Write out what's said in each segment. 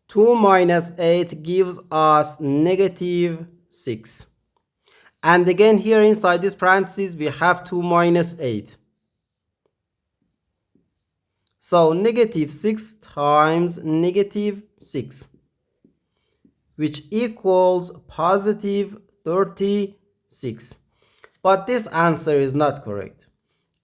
2 minus 8 gives us negative 6. And again here inside this parentheses we have 2 minus 8. So negative 6 times negative 6, which equals positive 36. But this answer is not correct,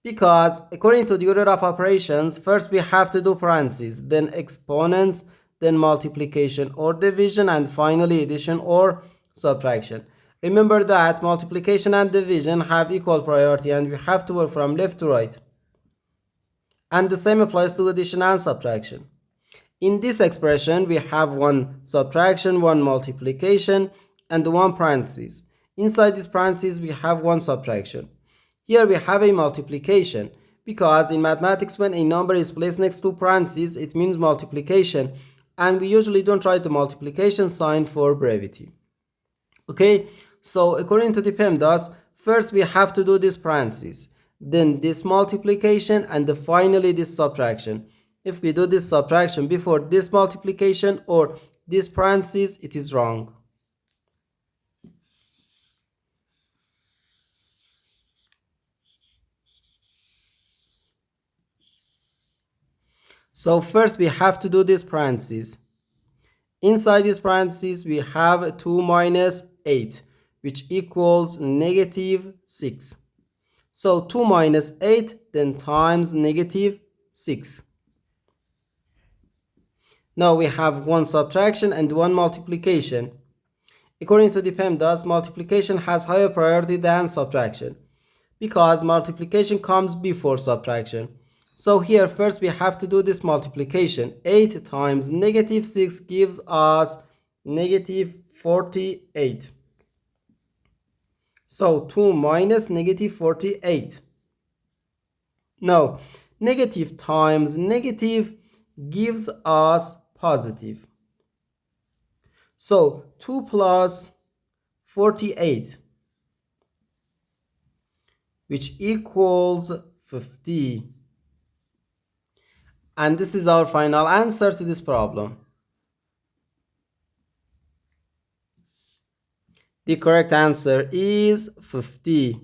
because according to the order of operations, first we have to do parentheses, then exponents, then multiplication or division, and finally addition or subtraction. Remember that multiplication and division have equal priority and we have to work from left to right. And the same applies to addition and subtraction. In this expression, we have one subtraction, one multiplication, and one parenthesis. Inside this parenthesis, we have one subtraction. Here we have a multiplication, because in mathematics, when a number is placed next to parentheses, it means multiplication, and we usually don't write the multiplication sign for brevity. Okay, so according to the PEMDAS, first we have to do this parenthesis, then this multiplication, and finally this subtraction. If we do this subtraction before this multiplication or this parenthesis, it is wrong. So first we have to do this parenthesis. Inside this parenthesis we have 2 minus 8, which equals negative 6. So 2 minus 8 then times negative 6. Now we have one subtraction and one multiplication. According to the PEMDAS, multiplication has higher priority than subtraction, because multiplication comes before subtraction. So here first we have to do this multiplication. 8 times negative 6 gives us negative 48. So 2 minus negative 48. Now negative times negative gives us positive. So 2 plus 48, which equals 50. And this is our final answer to this problem. The correct answer is 50.